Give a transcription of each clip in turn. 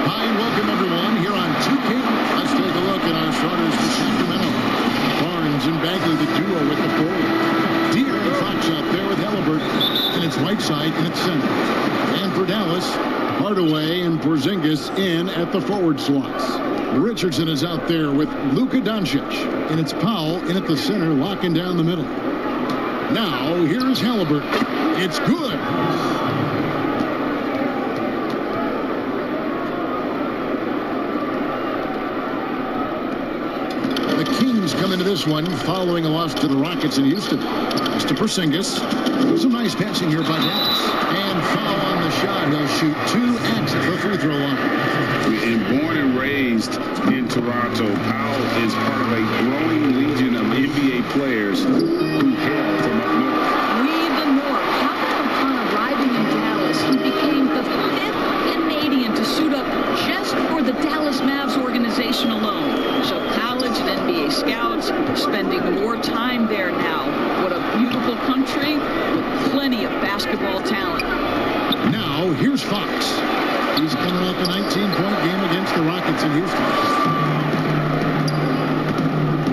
Hi, and welcome everyone here on 2K. Let's take a look at our starters for Sacramento. Barnes and Bagley, the duo with the forward. DeAaron Fox out there with Halliburton, and it's Whiteside in its center. And for Dallas, Hardaway and Porzingis in at the forward slots. Richardson is out there with Luka Doncic, and it's Powell in at the center, locking down the middle. Now, here's Halliburton. It's good. The Kings come into this one following a loss to the Rockets in Houston. It's to Porzingis. Some nice passing here by Dallas. And foul on the shot. He'll shoot 2 at the free throw line. And born and raised in Toronto, Powell is part of a growing legion of NBA players who hail from up north. Lead the North. Upon arriving in Dallas, he became the 5th Canadian to suit up just for the Dallas Mavs organization alone. So college and NBA scouts are spending more time there now. What a beautiful country with plenty of basketball talent. Now, here's Fox. He's coming off a 19-point game against the Rockets in Houston.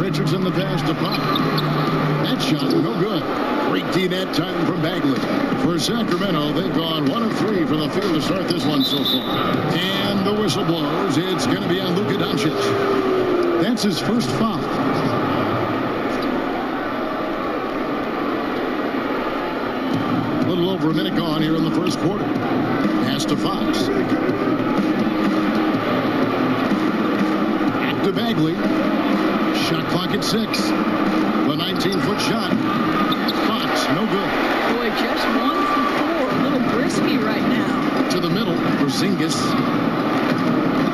Richardson the pass to Pop. That shot, no good. Great D-net time from Bagley. For Sacramento, they've gone 1 of 3 from the field to start this one so far. And the whistle blows. It's going to be on Luka Doncic. That's his first foul. A little over a minute gone here in the first quarter. Pass to Fox. Back to Bagley. Shot clock at 6. The 19-foot shot. Fox, no good. Boy, just 1 for 4. A little brisky right now. To the middle. Porzingis.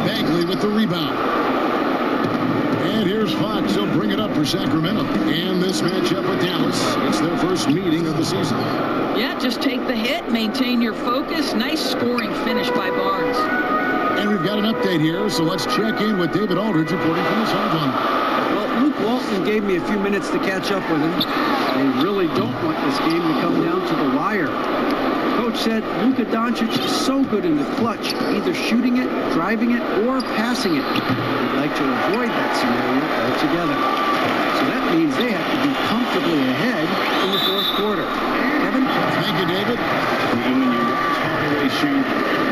Bagley with the rebound. And here's Fox. He'll bring it up for Sacramento. And this matchup with Dallas. It's their first meeting of the season. Yeah, just take the hit, maintain your focus. Nice scoring finish by Barnes. And we've got an update here, so let's check in with David Aldridge reporting from the sideline. Well, Luke Walton gave me a few minutes to catch up with him. They really don't want this game to come down to the wire. Coach said Luka Doncic is so good in the clutch, either shooting it, driving it, or passing it. They'd like to avoid that scenario altogether. So that means they have to be comfortably ahead in the fourth quarter. Kevin? Thank you, David. And when you watch Hardaway shoot,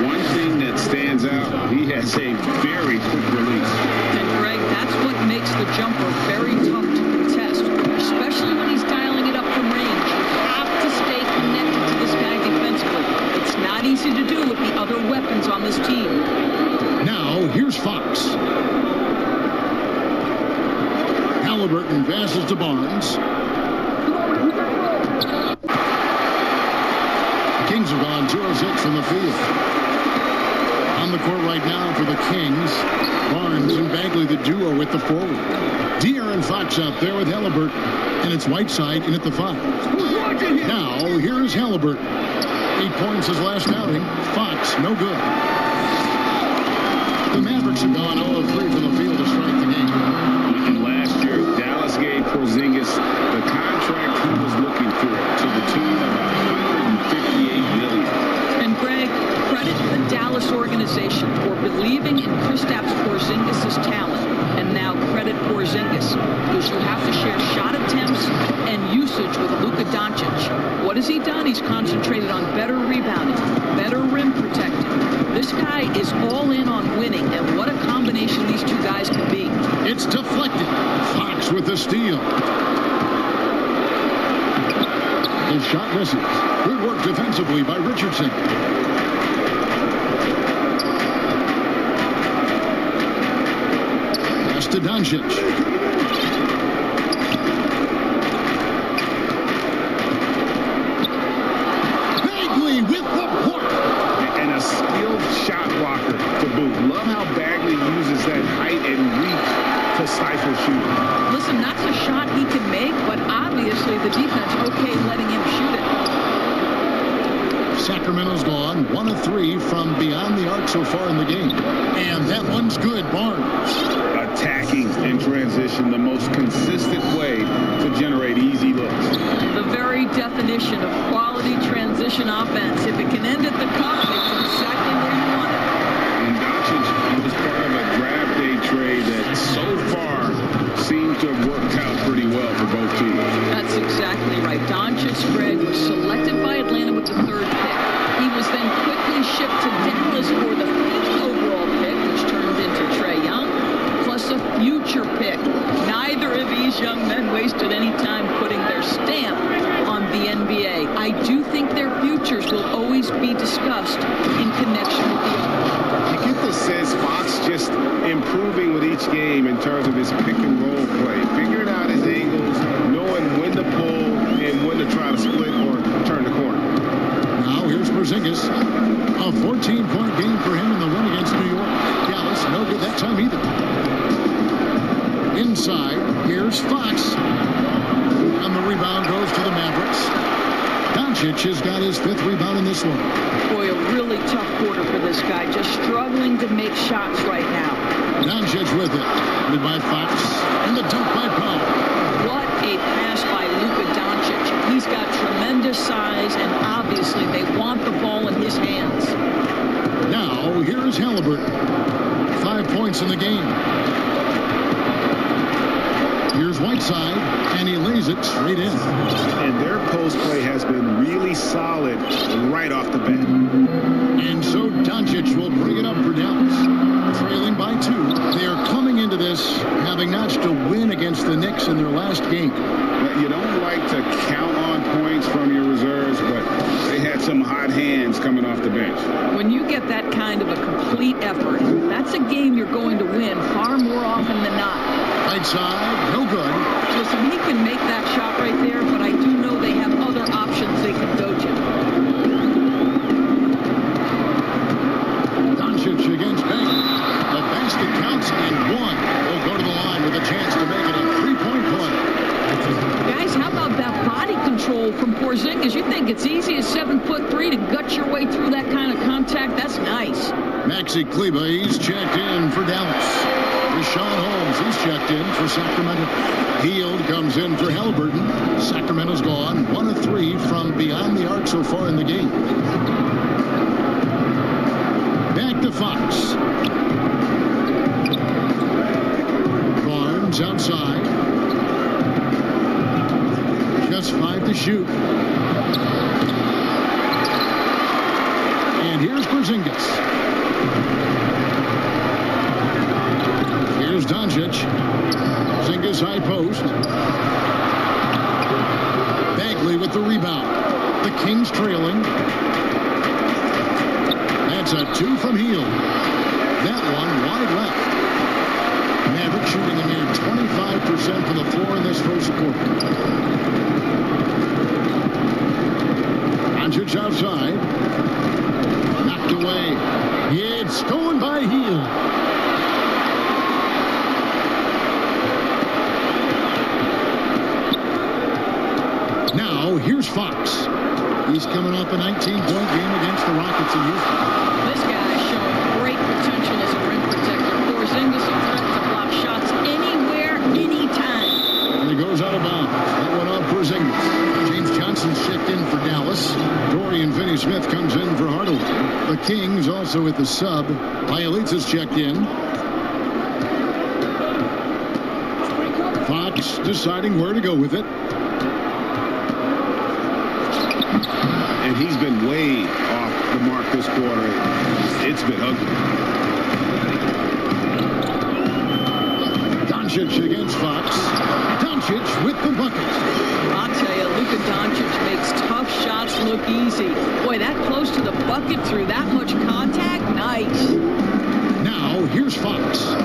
one thing that stands out, he has a very quick release. And Greg, that's what makes the jumper very tough to contest, especially when he's dialing it up from range. You have to stay connected to this guy defensively. It's not easy to do with the other weapons on this team. Now, here's Fox. Halliburton passes to Barnes. Kings have gone 2 of 6 from the field. On the court right now for the Kings, Barnes and Bagley, the duo with the forward. DeAaron Fox out there with Halliburton, and it's Whiteside in at the 5. Now, here's Halliburton. 8 points his last outing. Fox, no good. The Mavericks have gone 0 of 3 from the field to start the game. And last year, Dallas gave Porzingis the contract he was looking for to the tune of $158 million. And Greg, credit the Dallas organization for believing in Kristaps Porzingis' talent. And now credit Porzingis, because you have to share shot attempts and usage with Luka Doncic. What has he done? He's concentrated on better rebounding, better rim protecting. This guy is all in on winning, and what a combination these 2 guys can be. It's deflected. Fox with the steal. His shot misses. Good work defensively by Richardson. Pass to Doncic. Bagley with the block. And a skilled shot blocker to boot. Love how Bagley uses that height and reach to stifle shooting. Listen, that's a shot he can make, but obviously the defense okay letting him shoot it. Sacramento's gone 1 of 3 from beyond the arc so far in the game. And that one's good. Barnes. Attacking in transition, the most consistent way to generate easy looks. The very definition of quality transition offense. If it can end at the cup, it's exactly where you want it. And Doncic Doncic was selected by Atlanta with the 3rd pick. He was then quickly shipped to Dallas for the 5th overall pick, which turned into Trae Young, plus a future pick. Neither of these young men wasted any time putting their stamp on the NBA. I do think their futures will always be discussed in connection with the other. You get the sense Fox just improving with each game in terms of his pick and roll play, figuring out his angles, knowing when to pull and when to try to split or turn the corner. Now here's Porzingis. A 14-point game for him in the win against New York. Dallas, no good that time either. Inside, here's Fox. And the rebound goes to the Mavericks. Doncic has got his 5th rebound in this one. Boy, a really tough quarter for this guy. Just struggling to make shots right now. Doncic with it. Led by Fox. And the dunk by Powell. What a pass by Luka Doncic. He's got tremendous size, and obviously they want the ball in his hands. Now, here's Halliburton. 5 points in the game. Here's Whiteside, and he lays it straight in. And their post play has been really solid right off the bat. And so Doncic will bring it up for Dallas. Trailing by 2. They are coming into this having notched a win against the Knicks in their last game. But you don't like to count on points from your reserves, but they had some hot hands coming off the bench. When you get that kind of a complete effort, that's a game you're going to win far more often than not. Right side, no good. Listen, he can make that shot right there, but I do know they have other options they can go to. Doncic against Baker. The basket counts and 1. Will go to the line with a chance to make it a 3-point play. Guys, how about that body control from Porzingis? You think it's easy as 7'3" to gut your way through that kind of contact? That's nice. Maxi Kleber, he's checked in for Dallas. Rashawn Holmes, he's checked in for Sacramento. Hield comes in for Halliburton. Sacramento's gone 1 of 3 from beyond the arc so far in the game. Back to Fox. Barnes outside. Just 5 to shoot. And here's Porzingis. Here's Doncic. Porzingis high post. Bagley with the rebound. The Kings trailing. That's a 2 from Hield. That one wide left. Maverick shooting a mere 25% from the floor in this first quarter. Doncic outside. Knocked away. It's going by Hield. Now, here's Fox. He's coming off a 19-point game against the Rockets in Houston. This guy is showing great potential as a rim protector. Porzingis is threat to block shots anywhere, anytime. And he goes out of bounds. That one off Porzingis. James Johnson's checked in for Dallas. Dorian Finney-Smith comes in for Hardaway. The Kings also at the sub. Bielitsa's checked in. Fox deciding where to go with it. And he's been way off the mark this quarter. It's been ugly. Doncic against Fox. Doncic with the bucket. I'll tell you, Luka Doncic makes tough shots look easy. Boy, that close to the bucket through that much contact, nice. Now, here's Fox.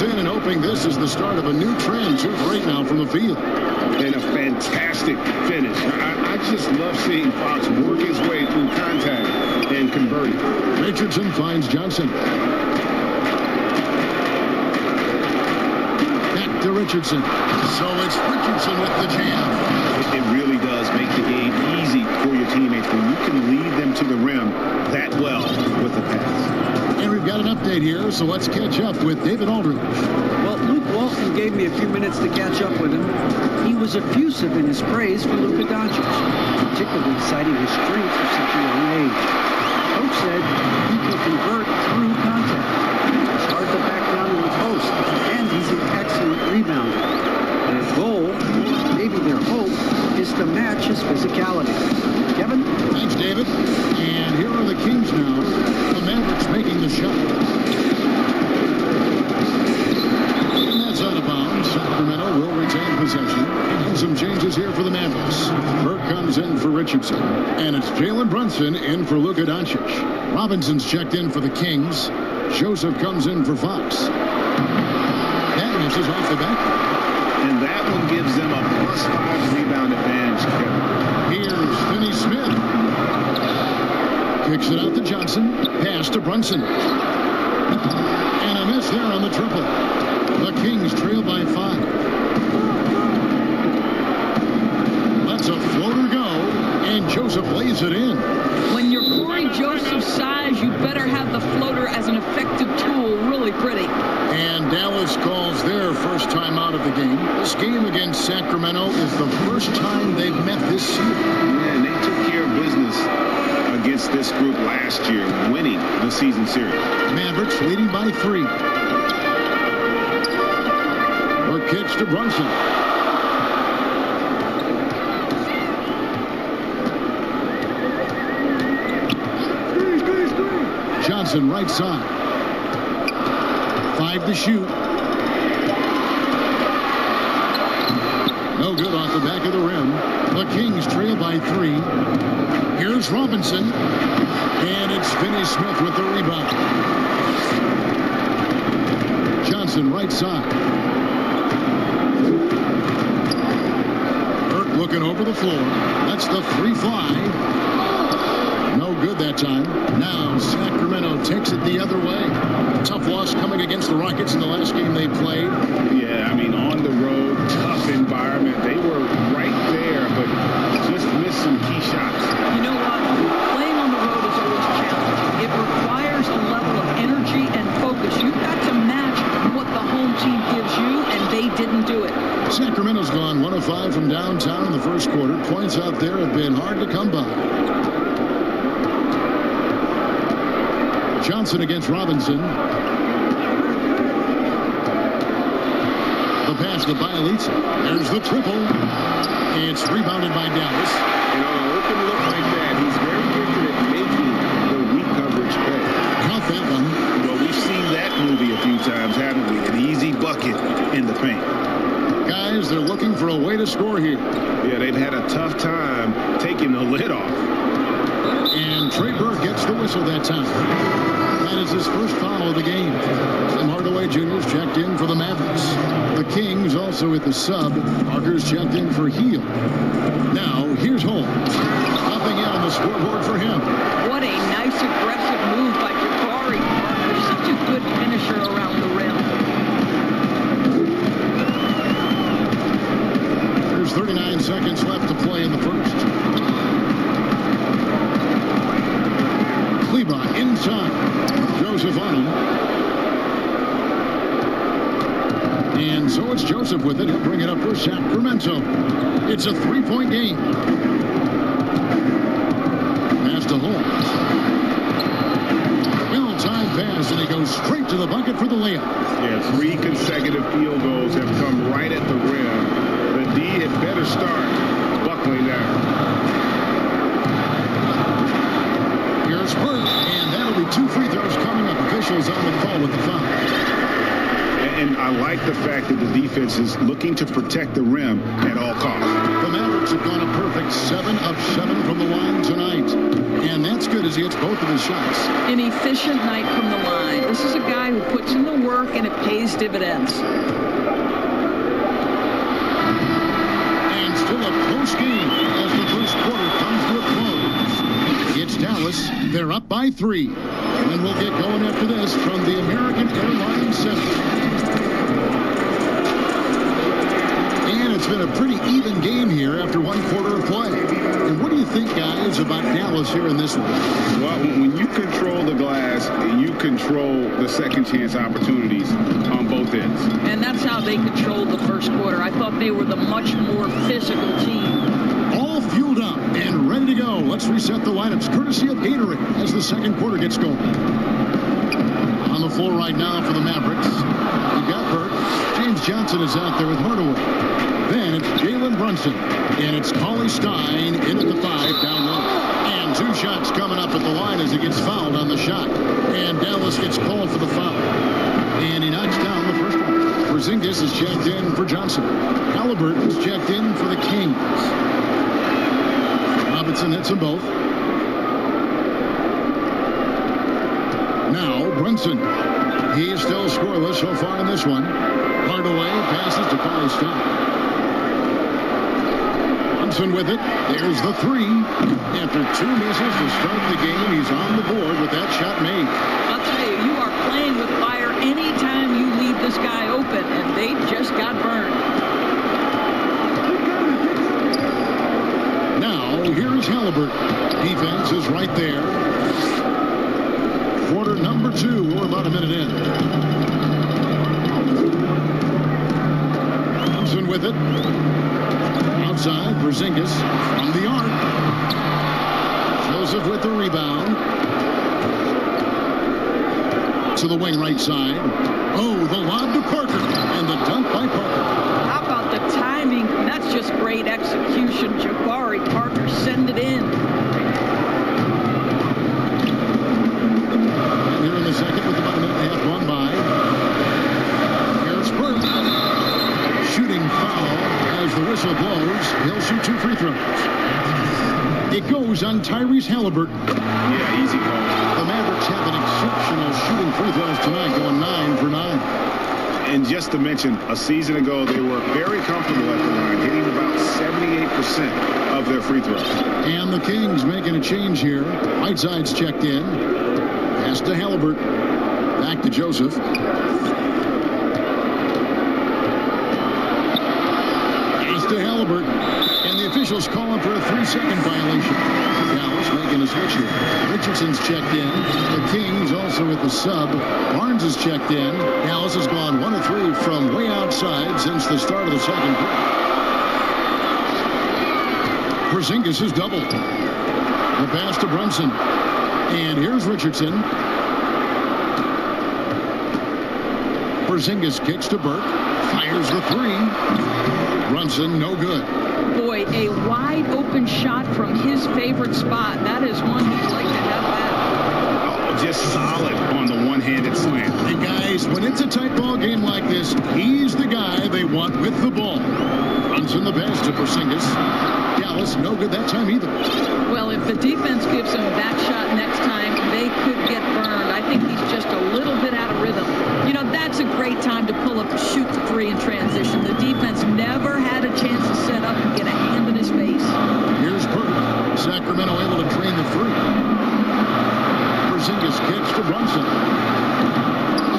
In and hoping this is the start of a new trend. Shoots right now from the field. And a fantastic finish. I just love seeing Fox work his way through contact and convert it. Richardson finds Johnson. Back to Richardson. So it's Richardson with the jam. It really does make the game easy for your teammates when you can lead them to the rim that well with the pass. And we've got got an update here, so let's catch up with David Aldridge. Well, Luke Walton gave me a few minutes to catch up with him. He was effusive in his praise for Luka Doncic, particularly citing his strength at such a young age. Coach said he can convert through contact. It's hard to back down in the post, and he's an excellent rebounder. Their goal, maybe their hope, is to match his physicality. Kevin? Thanks, David. And here are the Kings now. The Mavericks making the shot. And that's out of bounds. Sacramento will retain possession. And some changes here for the Mavericks. Burke comes in for Richardson. And it's Jalen Brunson in for Luka Doncic. Robinson's checked in for the Kings. Joseph comes in for Fox. That misses off the back. And that one gives them a +5 rebound advantage, Kevin. Here's Finney-Smith. Kicks it out to Johnson. Pass to Brunson. And a miss there on the triple. The Kings trail by 5. Lets a floater go, and Joseph lays it in. When you're Corey Joseph's size, you better have the floater as an effective tool. Really pretty. And Dallas calls their first time out of the game. This game against Sacramento is the first time they've met this season. Yeah, and they took care of business against this group last year, winning the season series. Mavericks leading by 3. Or kicks to Brunson. Johnson right side. 5 to shoot. No good off the back of the rim. The Kings trail by 3. Here's Robinson. And it's Finney-Smith with the rebound. Johnson right side. Burke looking over the floor. That's the 3 fly. No good that time. Now Sacramento takes it the other way. Tough loss coming against the Rockets in the last game they played. Yeah, I mean, on the road, tough environment. They were right there, but just missed some key shots. You know what? Playing on the road is always challenging. It requires a level of energy and focus. You've got to match what the home team gives you, and they didn't do it. Sacramento's gone 1 of 5 from downtown in the first quarter. Points out there have been hard to come by. Johnson against Robinson. The pass to Bielitsa. There's the triple. It's rebounded by Dallas. And on an open look like that, he's very gifted at making the weak coverage pay. Caught that one. Well, we've seen that movie a few times, haven't we? An easy bucket in the paint. Guys, they're looking for a way to score here. Yeah, they've had a tough time taking the lid off. And Trey Burke gets the whistle that time. That is his first foul of the game. Tim Hardaway Jr.'s checked in for the Mavericks. The Kings also with the sub. Parker's checked in for Heel. Now, here's Holmes. Nothing yet on the scoreboard for him. What a nice aggressive move by Jabari Parker. Such a good finisher around the rim. There's 39 seconds left to play in the first. Kleber inside. Joseph on him. And so it's Joseph with it. He'll bring it up for Sacramento. It's a 3-point game. Pass to Holmes. Well-timed pass, and he goes straight to the bucket for the layup. Yeah, 3 consecutive field goals have come right at the rim. The D had better start buckling down. Here's Burke, and that'll be 2 free throws coming up. Officials on the call with the foul. And I like the fact that the defense is looking to protect the rim at all costs. The Mavericks have gone a perfect 7 of 7 from the line tonight. And that's good as he hits both of his shots. An efficient night from the line. This is a guy who puts in the work, and it pays dividends. And still a close game as the first quarter comes to a close. It's Dallas. They're up by 3. And we'll get going after this from the American Airlines Center. And it's been a pretty even game here after one quarter of play. And what do you think, guys, about Dallas here in this one? Well, when you control the glass, you control the second chance opportunities on both ends. And that's how they controlled the first quarter. I thought they were the much more physical team. All fueled up and ready to go. Let's reset the lineups courtesy of Gatorade as the second quarter gets going. On the floor right now for the Mavericks, you've got Burke. James Johnson is out there with Hardaway. Then it's Jalen Brunson. And it's Cauley Stein in at the 5 down low. And 2 shots coming up at the line as he gets fouled on the shot. And Dallas gets called for the foul. And he knocks down the first one. Porzingis is checked in for Johnson. Halliburton is checked in for the Kings. Robinson hits them both. Now Brunson. He is still scoreless so far in this one. Hardaway passes to Cauley Stein. Brunson with it. There's the 3. After 2 misses to start the game, he's on the board with that shot made. I'll tell you, you are playing with fire anytime you leave this guy open, and they just got burned. Now, here is Halliburton. Defense is right there. Quarter number 2. We're about a minute in. Thompson with it. Outside, Porzingis from the arc. Joseph with the rebound. To the wing right side. Oh, the lob to Parker. And the dunk by Parker. How about the timing? That's just great execution. Jabari Parker send it in. And here in the second with about a minute and a half gone by. Here's Burke. Shooting foul as the whistle blows. He'll shoot 2 free throws. It goes on Tyrese Halliburton. Yeah, easy call. The Mavericks have an exceptional shooting free throws tonight, going 9 for 9. And just to mention, a season ago, they were very comfortable at the line, hitting about 78% of their free throws. And the Kings making a change here. Whiteside's checked in. Pass to Halliburton. Back to Joseph. Pass to Halliburton. And the officials calling for a 3-second violation. Dallas making a switch here. Richardson's checked in. The Kings also with the sub. Barnes is checked in. Dallas has gone 1 of 3 from way outside since the start of the second quarter. Porzingis is doubled. The pass to Brunson. And here's Richardson. Porzingis kicks to Burke. Fires the 3. Brunson, no good. Boy, a wide open shot from his favorite spot. That is one he'd like to have back. Oh, just solid on the one-handed slam. Hey, guys, when it's a tight ball game like this, he's the guy they want with the ball. Brunson the pass to Porzingis. Dallas, no good that time either. Well, if the defense gives him that shot next time, they could get burned. I think he's just a little bit out of rhythm. You know, that's a great time to pull up and shoot the 3 in transition. The defense never had a chance to set up and get a hand in his face. Here's Burke. Sacramento able to drain the 3. Porzingis kicks to Brunson.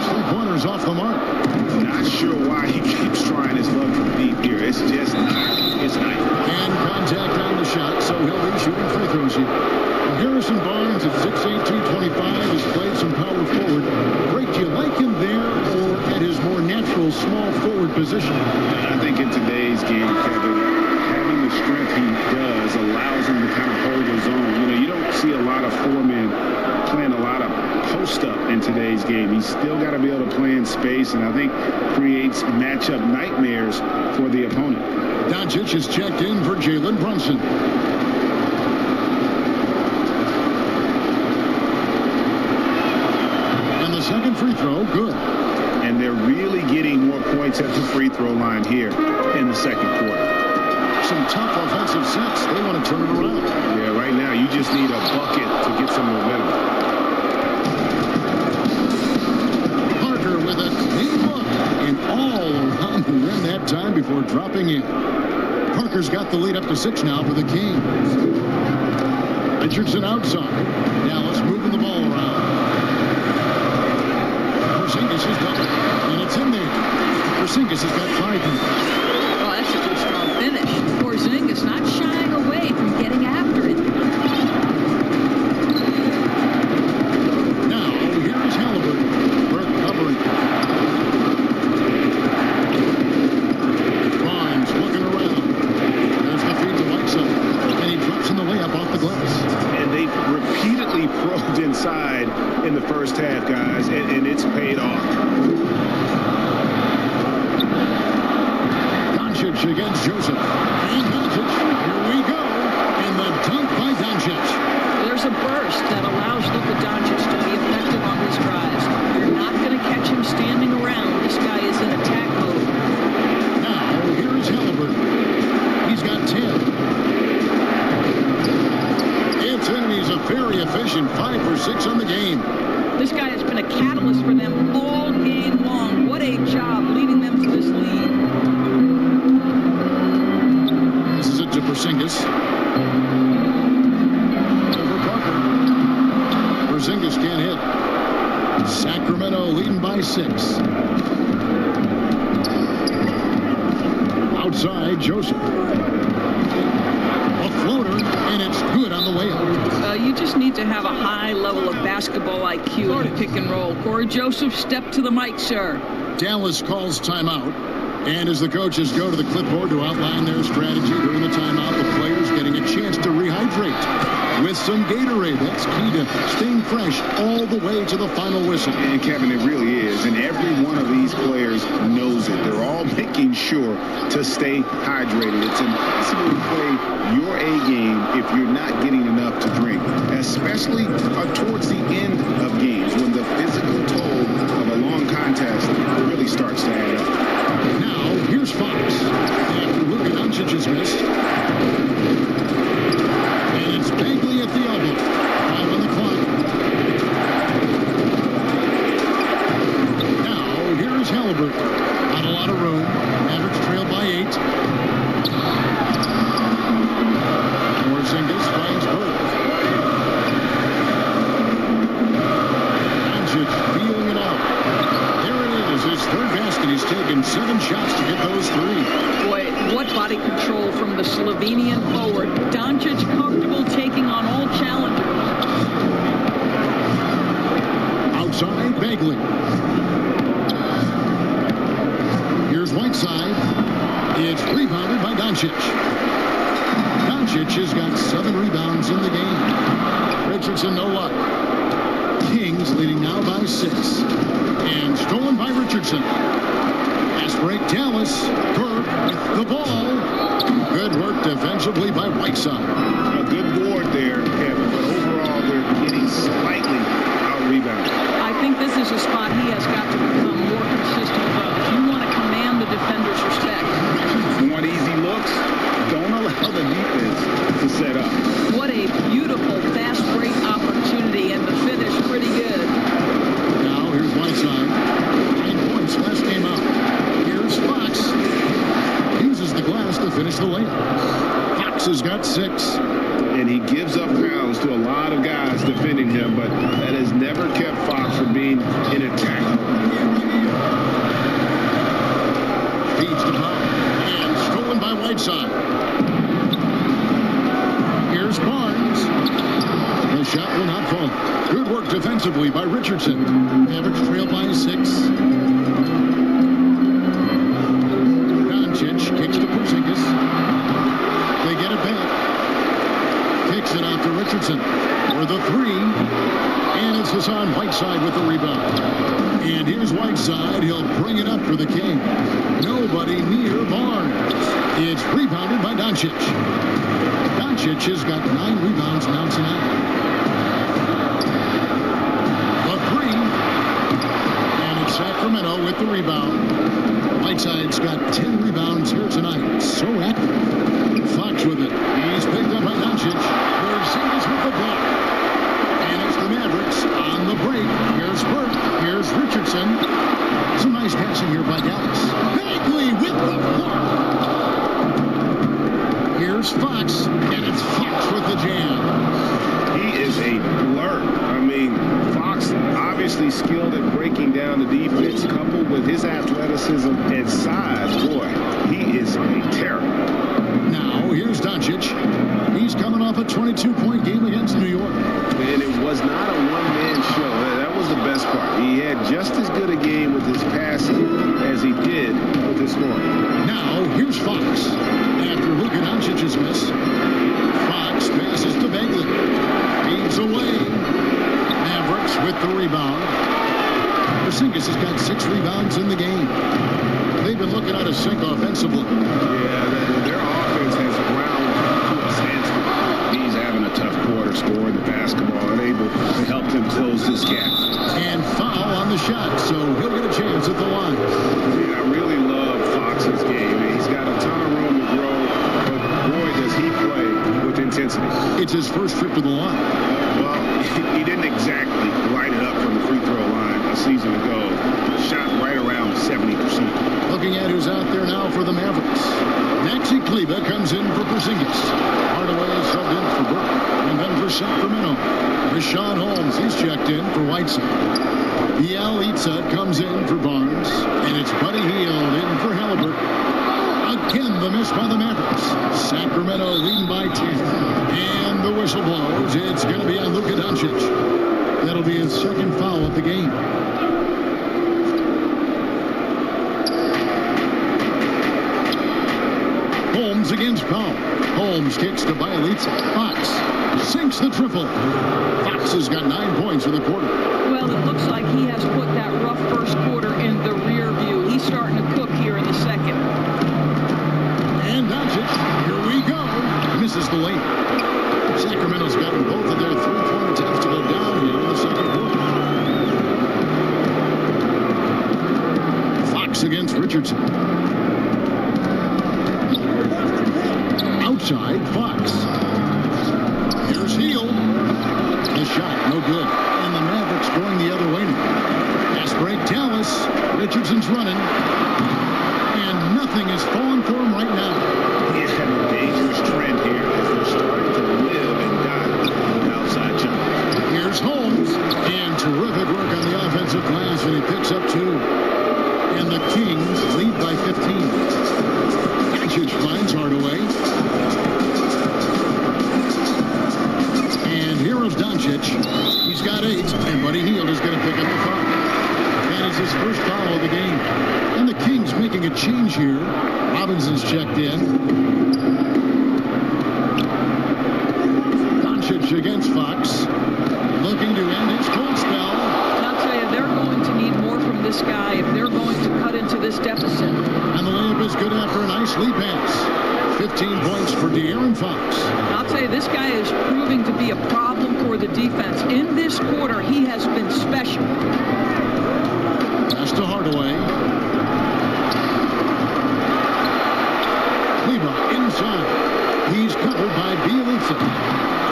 3-pointers off the mark. Not sure why he keeps trying his luck from deep here. It's just it's nice. And contact on the shot, so he'll be shooting free throws here. Harrison Barnes at 6'8", 225 has played some power forward. Greg, do you like him there or at his more natural small forward position? I think in today's game, Kevin, having the strength he does allows him to kind of hold his own. You know, you don't see a lot of 4-men playing a lot of post-up in today's game. He's still got to be able to play in space, and I think creates matchup nightmares for the opponent. Doncic is checked in for Jalen Brunson. And the second free throw, good. And they're really getting more points at the free throw line here in the second quarter. Some tough offensive sets. They want to turn it around. Yeah, right now you just need a bucket to get some momentum. Parker with a clean look and all around the rim that time before dropping in. Parker's got the lead up to 6 now for the Kings. Richardson outside. Dallas moving the ball around. Porzingis is double, and it's in there. Porzingis has got 5 points. Oh, that's a Fox not shying away from getting after it. Now, here's Halliburton. Burke covering. Barnes looking around. There's the feed to Whiteside. And he drops in the layup off the glass. And they repeatedly probed inside in the first half, guys, and it's paid off. Doncic against Joseph. And Doncic. Here we go. And the dunk by Doncic. There's a burst that allows Luka Doncic to be effective on his drives. You're not going to catch him standing around. This guy is in attack mode. Now, here's Halliburton. He's got 10. He's a very efficient 5 for 6 on the game. This guy has been a catalyst for them all game long. What a job leading them to this lead. This is it to Porzingis. Over Parker. Porzingis can't hit. Sacramento leading by 6. Outside, Joseph. A floater, and it's good on the way up. You just need to have a high level of basketball IQ in the pick and roll. Corey Joseph, step to the mic, sir. Dallas calls timeout. And as the coaches go to the clipboard to outline their strategy during the timeout, the players getting a chance to rehydrate with some Gatorade. That's key to staying fresh all the way to the final whistle. And Kevin, it really is. And every one of these players knows it. They're all making sure to stay hydrated. It's impossible to play your A game if you're not getting enough to drink, especially towards the end of games when the physical toll of a long contest really starts to add up. Now, here's Fox. After Luka Doncic is missed. And it's Bagley at the elbow. 5 on the clock. Now, here's Halliburton. Not a lot of room. Mavericks trail by 8. Porzingis finds Burke. Doncic feeling it out. There it is. His third basket. He's taken 7 shots to get those 3. Boy, what body control from the Slovenian forward. Doncic comfortable taking on all challengers. Outside, Bagley. Here's Whiteside. It's rebounded by Doncic. Doncic has got 7 rebounds in the game. Richardson, no luck. Kings leading now by 6. And stolen by Richardson. Fast break, Dallas. Burke with the ball. Good work defensively by Whiteside. A good board there, Kevin, but overall they're getting slightly out-rebounded. I think this is a spot he has got to become more consistent from. If you want to command the defender's respect. Want easy looks? Don't allow the defense to set up. What a beautiful fast break opportunity, and the finish pretty good. Now here's Whiteside. 9 points last game out. Here's Fox. Uses the glass to finish the layup. Fox has got 6. And he gives up pounds to a lot of guys defending him, but that has never kept Fox from being in attack mode. Feeds to Powell. And stolen by Whiteside. Here's Barnes. The shot will not fall. Good work defensively by Richardson. Mavericks trail by 6. Doncic kicks to Porzingis. They get it back. Kicks it out to Richardson for the 3. And it's Hassan Whiteside with the rebound. And here's Whiteside. He'll bring it up for the King. Nobody near Barnes. It's rebounded by Doncic. Doncic has got 9 rebounds now tonight. The 3. And it's Sacramento with the rebound. Whiteside's got 10 rebounds here tonight. So active. Fox with it. He's picked up by Doncic. Porzingis with the block. And it's the Mavericks on the break. Here's Burke. Here's Richardson. Some nice passing here by Dallas. Bagley with the block. Here's Fox. And it's Fox with the jam. He is a blur. I mean, Fox obviously skilled at breaking down the defense, coupled with his athleticism and size. Boy, he is a terror. Now, here's Doncic. He's coming off a 22-point game against New York. And it was not a one-man show. That was the best part. He had just as good a game with his passing as he did with his scoring. Now, here's Fox. After Luka Doncic's miss, Fox passes to Bagley. Feeds away. Mavericks with the rebound. Porzingis has got 6 rebounds in the game. They've been looking out of sync offensively. Yeah, their offense has ground to a standstill. He's having a tough quarter scoring the basketball and able to help them close this gap. And foul on the shot, so he'll get a chance at the line. Yeah, I really love Fox's game. He's got a ton of room to grow, but boy, does he play with intensity. It's his first trip to the line. Well, he didn't exactly light it up from the free throw line a season ago. Shot right around 70%. Looking at who's out there now for the Mavericks. Maxi Kleber comes in for Porzingis. Hardaway is subbed in for Burke. And then for Sacramento, Rashawn Holmes, he's checked in for Whiteside. Bielitsa comes in for Barnes. And it's Buddy Hield in for Halliburton. Again, the miss by the Mavericks. Sacramento leading by 10. And the whistle blows. It's going to be on Luka Doncic. That'll be his second foul of the game. Holmes against Powell. Holmes kicks to Bielitsa. Fox sinks the triple. Fox has got 9 points in the quarter. Well, it looks like he has put that rough first quarter in the rear view. He's starting to cook here in the second. And Doncic, here we go. Misses the lane. Sacramento's gotten both of their three-point attempts to go down here in the second quarter. Fox against Richardson. Outside, Fox. Here's Hield. The shot, no good. And the Mavericks going the other way now. Pass break, Dallas. Richardson's running. And nothing is falling for him right now. He's had a dangerous trend here as they're starting to live and die with outside jump. Here's Holmes. And terrific work on the offensive glass, and he picks up 2. And the Kings lead by 15. Doncic finds Hardaway. And here is Doncic. He's got 8, and Buddy Hield is going to pick up the foul. That is his first foul of the game. And the Kings making a change here. Robinson's checked in. Doncic against Fox. Looking to end his cold spell. I'll tell you, they're going to need more from this guy if they're going to cut into this deficit. And the layup is good after a nice lead pass. 15 points for DeAaron Fox. I'll tell you, this guy is proving to be a problem for the defense. In this quarter, he has been special. Pass to Hardaway. Kleber inside. He's covered by Bielitsa.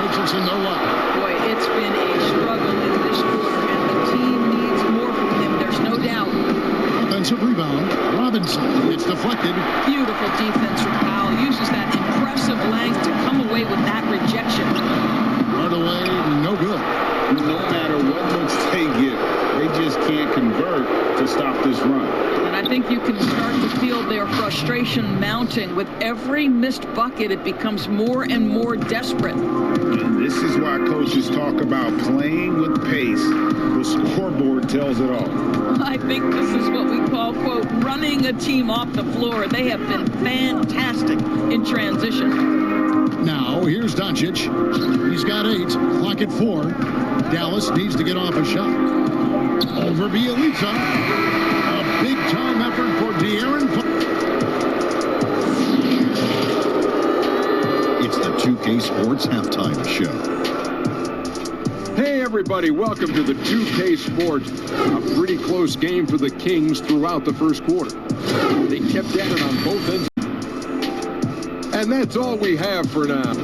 Richardson, no luck. Boy, it's been a struggle in this quarter, and the team needs more from him. There's no doubt. Offensive rebound. Robinson. It's deflected. Beautiful defense from Powell. Uses that impressive length to come away with that rejection. Hardaway, no good. No matter what looks they get, they just can't convert to stop this run. And I think you can start to feel their frustration mounting. With every missed bucket, it becomes more and more desperate. And this is why coaches talk about playing with pace. The scoreboard tells it all. I think this is what we call, quote, running a team off the floor. They have been fantastic in transition. Now, here's Doncic. He's got 8. Clock at 4. Dallas needs to get off a shot. Over Bielitsa. A big-time effort for DeAaron Fox. It's the 2K Sports Halftime Show. Hey everybody, welcome to the 2K Sports. A pretty close game for the Kings throughout the first quarter. They kept at it on both ends. And that's all we have for now.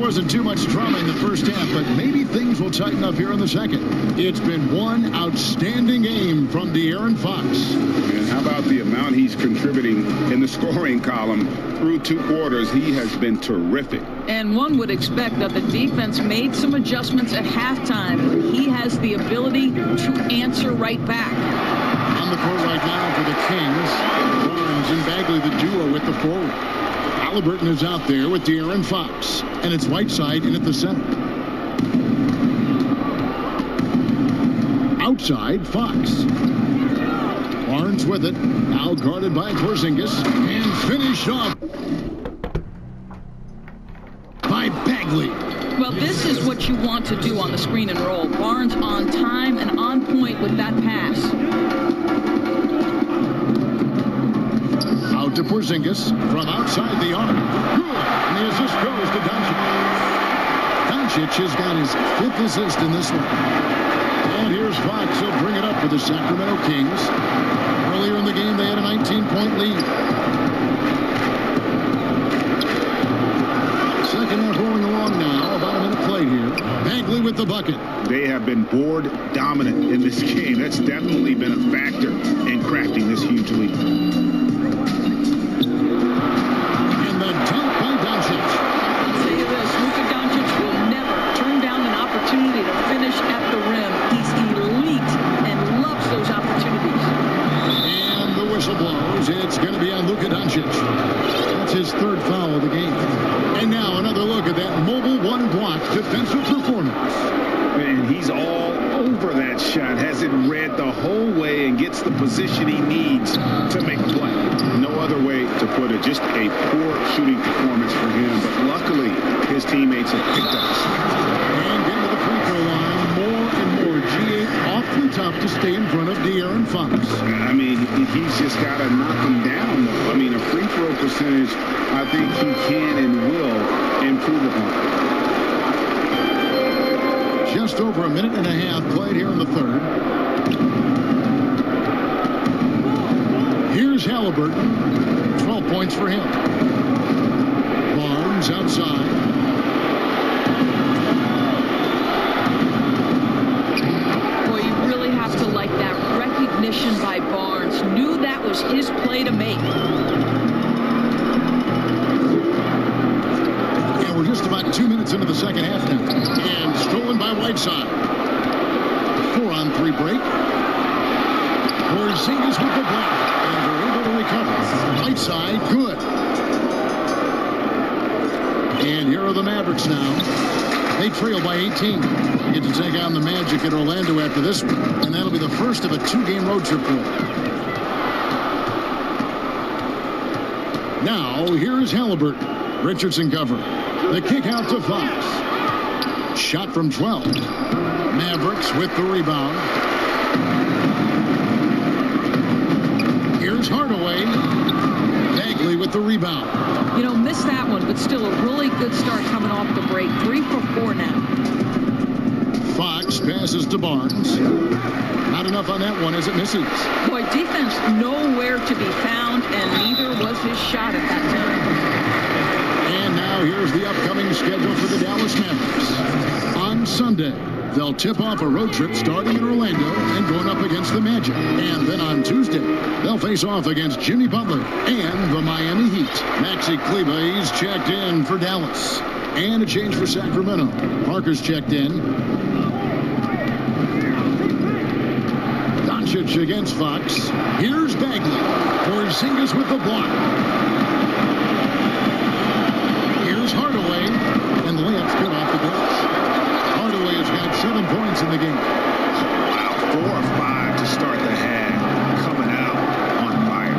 wasn't too much drama in the first half, but maybe things will tighten up here in the second. It's been one outstanding game from DeAaron Fox. And how about the amount he's contributing in the scoring column through 2 quarters? He has been terrific. And one would expect that the defense made some adjustments at halftime. He has the ability to answer right back. On the court right now for the Kings, Barnes and Bagley, the duo with the forward. Halliburton is out there with DeAaron Fox, and it's Whiteside in at the center. Outside, Fox. Barnes with it, now guarded by Porzingis, and finished off by Bagley. Well, this is what you want to do on the screen and roll. Barnes on time and on point with that pass. Out to Porzingis from outside the arc. Good. And the assist goes to Doncic. Doncic has got his 5th assist in this one. And here's Fox. He'll bring it up for the Sacramento Kings. Earlier in the game, they had a 19-point lead. Second half rolling along now. About a minute played here. Bagley with the bucket. They have been board dominant in this game. That's definitely been a factor in cracking this huge lead. It's going to be on Luka Doncic. That's his 3rd foul of the game. And now another look at that mobile one-block defensive performance. And he's all over that shot. Has it read the whole way and gets the position he needs to make a play. No other way to put it. Just a poor shooting performance for him. But luckily, his teammates have picked up the slack. And down to the free throw line. More and more. G8 awfully tough to stay in front of DeAaron Fox. I mean, he's just got to knock him down, though. I mean, a free throw percentage, I think he can and will improve upon. Just over a minute and a half played here in the 3rd. Here's Halliburton. 12 points for him. Barnes outside. To like that recognition by Barnes. Knew that was his play to make. And we're just about 2 minutes into the second half now. And stolen by Whiteside. 4-on-3 break. Porzingis with the block. And they're able to recover. Whiteside, good. And here are the Mavericks now. They trail by 18. They get to take on the Magic at Orlando after this one. And that'll be the first of a 2-game road trip for them. Now, here's Halliburton. Richardson cover. The kick out to Fox. Shot from 12. Mavericks with the rebound. Here's Hardaway. Bagley with the rebound. You know, missed that one, but still a really good start coming off the break. 3 for 4 now. Fox passes to Barnes. Not enough on that one as it misses. Boy, defense nowhere to be found, and neither was his shot at that time. And now here's the upcoming schedule for the Dallas Mavericks. On Sunday, they'll tip off a road trip starting in Orlando and going up against the Magic. And then on Tuesday, they'll face off against Jimmy Butler and the Miami Heat. Maxi Kleber, he's checked in for Dallas. And a change for Sacramento. Parker's checked in. Doncic against Fox. Here's Bagley. Porzingis with the block. Here's Hardaway. And the layup's good off the glass. Hardaway has got 7 points in the game. Wow, 4 or 5 to start the half. Coming out on fire.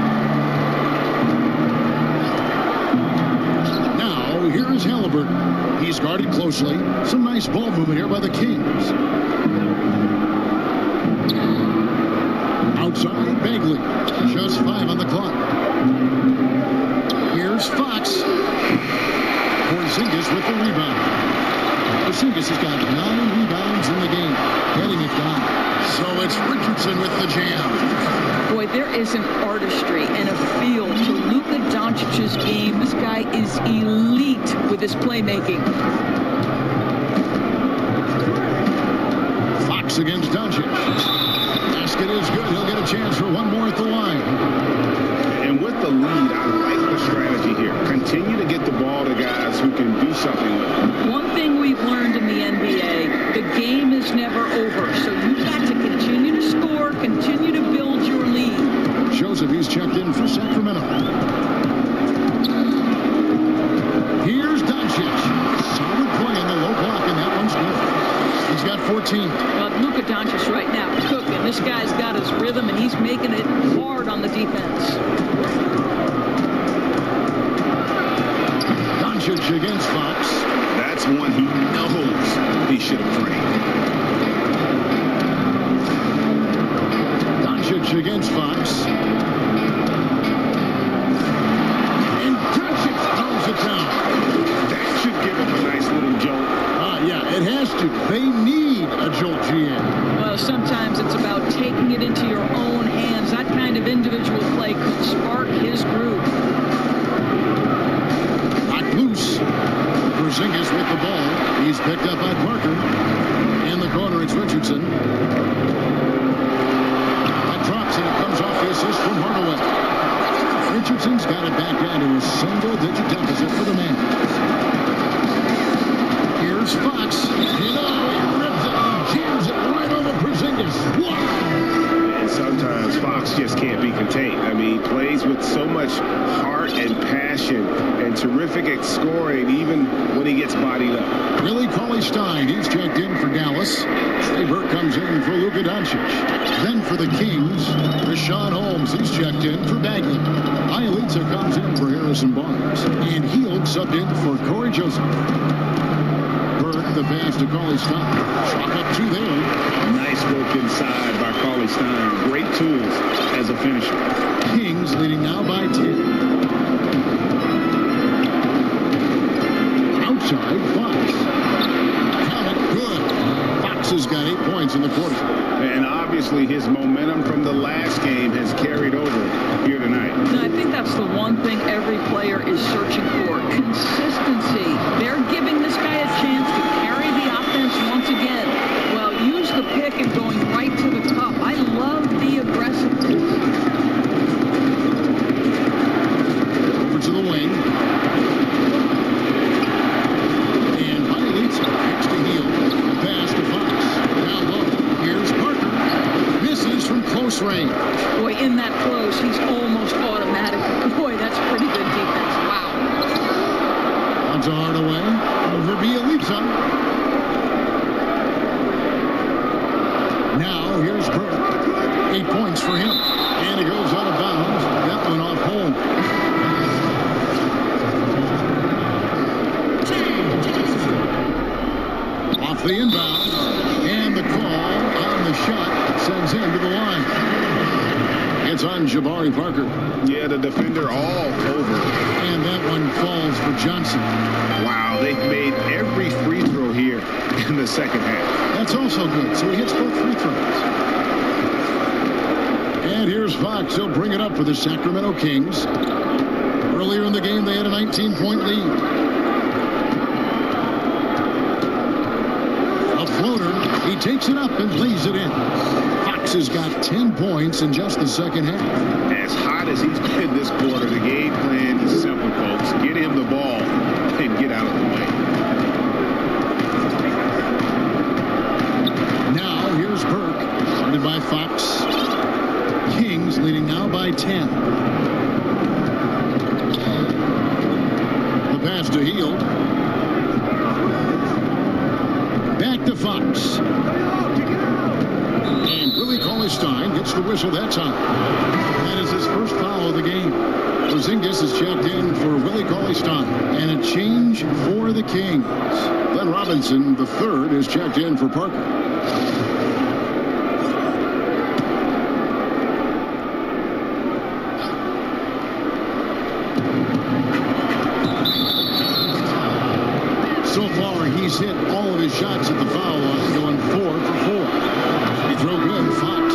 Now, here is Halliburton. He's guarded closely. Some nice ball movement here by the Kings. Outside, Bagley. Just 5 on the clock. Here's Fox. Porzingis with the rebound. Porzingis has got 9 rebounds in the game, getting it done. So it's Richardson with the jam. Boy, there is an artistry and a feel to Luka Doncic's game. This guy is elite with his playmaking. Fox against Doncic. Basket is good. He'll get a chance for one more at the line. And with the lead, I like the strategy here. Continue to get the ball to guys who can do something with it. One thing we've learned in the NBA, the game is never over. So you've got to continue to score, continue to build your lead. Joseph, he's checked in for Sacramento. Here's Doncic. Solid play in the low block, and that one's good. He's got 14. Luka Doncic right now cooking. This guy's got his rhythm, and he's making it hard on the defense. Doncic against Fox. That's one he knows he should have trained. Doncic against Fox. And Doncic throws it down. That should give him a nice little jolt. Yeah, it has to. They need a jolt, GM. Well, sometimes it's about taking it into your own hands. That kind of individual play could spark his groove. Knocked loose. Porzingis with the ball. He's picked up by Parker. In the corner, it's Richardson. That drops, and it comes off the assist from Hardaway. Richardson's got it back down to a single-digit deficit for the man. Here's Fox. He rips it and jams it right over Porzingis. Wow! And sometimes Fox just can't be contained. I mean, he plays with so much heart and passion and terrific at scoring, even when he gets bodied up. Willie Cauley-Stein, he's checked in for Dallas. Trey Burke comes in for Luka Doncic. Then for the Kings, Rashawn Holmes, he's checked in for Bagley. Ielitsa comes in for Harrison Barnes. And Hield subbed in for Corey Joseph. The pass to Cauley-Stein. Shot up two there. Nice work inside by Cauley-Stein. Great tools as a finisher. Kings leading now by 10. Outside, Fox. Count it, good. Fox has got 8 points in the quarter. And obviously his momentum from the last game has carried over here tonight. And I think that's the one thing every player is searching for. Consistency. They're giving this guy a chance to carry the offense once again. Well, use the pick and going right to the cup. I love the aggressiveness. Over to the wing. And Ielitsa kicks to Hield. Pass to Fox. Down low. Here's Parker. Misses from close range. Boy, in that close, he's almost automatic. Boy, that's pretty good defense. Wow. On to Hardaway. Over Bielitsa. Now, here's Burke. 8 points for him. And it goes out of bounds. That one off home. Off the inbound. And the call on the shot sends him to the line. It's on Jabari Parker. Yeah, the defender all over. And that one falls for Johnson. Wow, they've made every free throw here in the second half. That's also good. So he hits both free throws. And here's Fox. He'll bring it up for the Sacramento Kings. Earlier in the game, they had a 19-point lead. A floater. He takes it up and lays it in. Fox has got 10 points in just the second half. As hot as he's been this quarter, the game plan is simple, folks. Get him the ball and get out of the way. Now, here's Burke. Started by Fox. Kings leading now by 10. The pass to Hield. Back to Fox. And Willie Cauley-Stein gets the whistle that time. That is his first foul of the game. Porzingis is checked in for Willie Cauley-Stein. And a change for the Kings. Glenn Robinson, the third, is checked in for Parker. So far, he's hit all of his shots at the foul line, going 4 for 4. He throw good, Fox.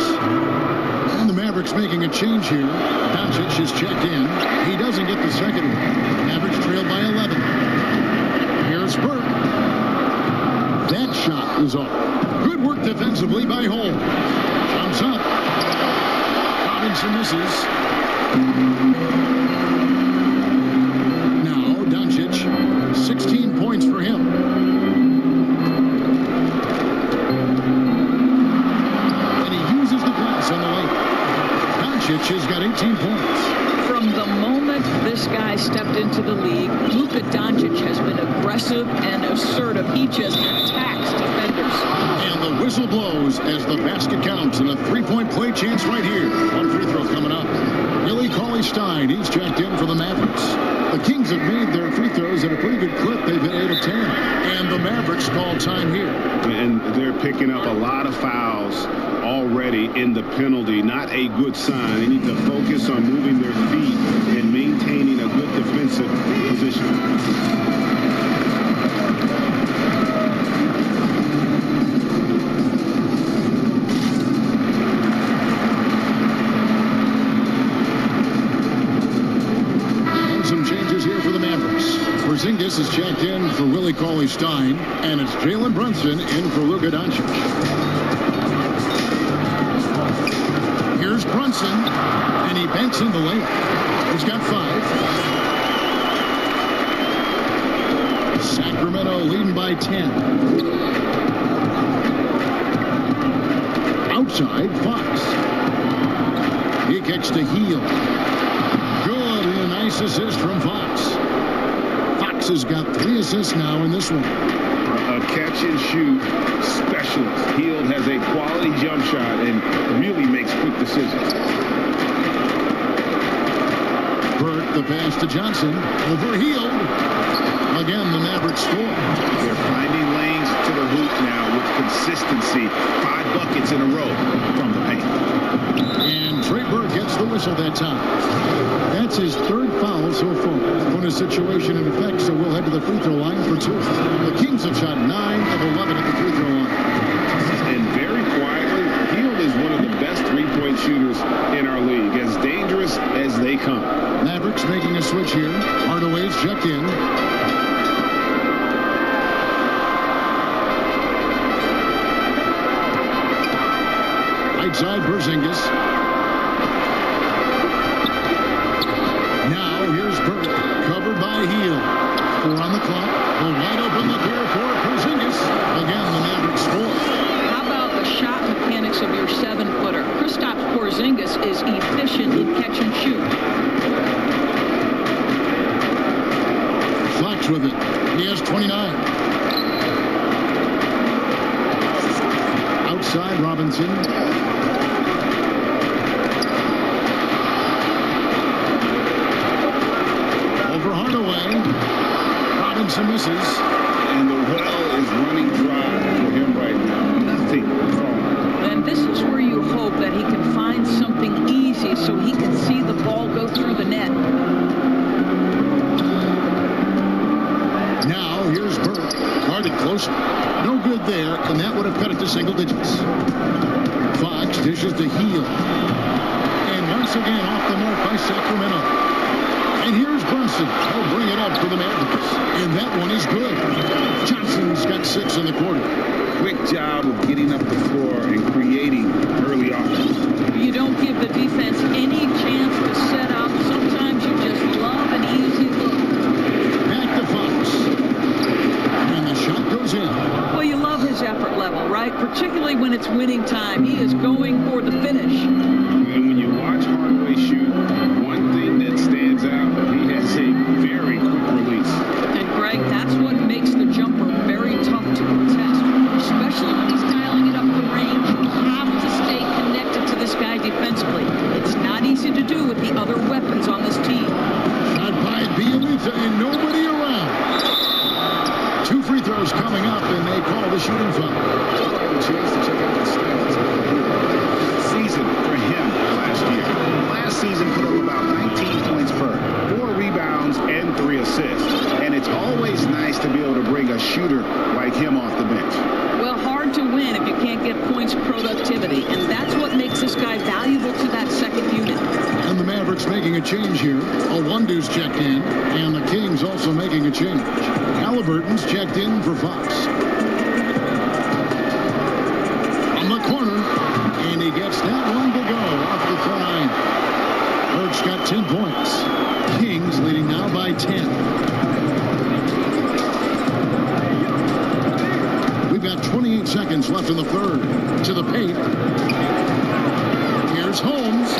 And the Mavericks making a change here. Doncic is checked in. He doesn't get the second one. Mavericks trailed by 11. Here's Burke. That shot is off. Good work defensively. defensively by Hole. Comes up. Robinson misses. Now Doncic, 16 points for him. And he uses the glass on the lane. Doncic has got 18 points. From the moment this guy stepped into the league, Luka Doncic has been aggressive and assertive. He just attacks defenders. And the whistle blows as the basket counts, and a three-point play chance right here. One free throw coming up. Willie Cauley-Stein, he's checked in for the Mavericks. The Kings have made their free throws at a pretty good clip. They've been 8 of 10. And the Mavericks call time here. And they're picking up a lot of fouls already in the penalty. Not a good sign. They need to focus on moving their feet and maintaining a good defensive position. Porzingis is checked in for Willie Cauley-Stein, and it's Jalen Brunson in for Luka Doncic. Here's Brunson, and he banks in the layup. He's got 5. Sacramento leading by 10. Outside, Fox. He kicks to Heel. Good, and a nice assist from Fox. Has got 3 assists now in this one. A catch and shoot specialist. Hield has a quality jump shot and really makes quick decisions. Burt, the pass to Johnson. Over Hield. Again, the Mavericks score. They're finding lanes to the hoop now with consistency. 5 buckets in a row from the paint. And Trey Burke gets the whistle that time. That's his 3rd foul so far. Bonus situation in effect, so we'll head to the free throw line for 2. The Kings have shot 9 of 11 at the free throw line. And very quietly, Hield is one of the best three-point shooters in our league. As dangerous as they come. Mavericks making a switch here. Hardaway's checked in. Right side, Porzingis. Now here's Burke, covered by Hield. 4 on the clock. A wide open look here for Porzingis. Again, the Mavericks score. How about the shot mechanics of your 7-footer? Kristaps Porzingis is efficient in catch and shoot. Fox with it. He has 29. Outside, Robinson. Over Hardaway. Robinson misses. And the well is running dry for him right now. Nothing wrong. And this is where you hope that he can find something easy so he can see the ball go through the net. Now, here's Burke. Guarded closer. No good there, and that would have cut it to single digits. Fox dishes to Heel. And once again off the mark by Sacramento. And here's Brunson. He'll bring it up for the Mavericks. And that one is good. Johnson's got 6 in the quarter. Quick job of getting up the floor and creating early offense. You don't give the defense any chance to set up. Sometimes you just love an easy look. Back to Fox. And the shot goes in. Well, you love his effort level, right? Particularly when it's winning time. He is going for the finish. And when you watch Hardaway shoot, one thing that stands out, he has a very quick release. And Greg, that's what makes the jumper very tough to contest, especially when he's dialing it up the range. You have to stay connected to this guy defensively. It's not easy to do with the other weapons on this team. Shot by Bielitsa and nobody around. 2 free throws coming up, and they call the shooting foul. Season for him last year. Last season put up about 19 points per, 4 rebounds and 3 assists. And it's always nice to be able to bring a shooter like him off the bench. Well, hard to win if you can't get points productivity, and that's what makes this guy valuable to that second unit. And the Mavericks making a change here. Owundu's checked in, and the Kings also making a change. Halliburton's checked in for Fox. And he gets that one to go off the try. Burke's got 10 points. Kings leading now by 10. We've got 28 seconds left in the third. To the paint. Here's Holmes.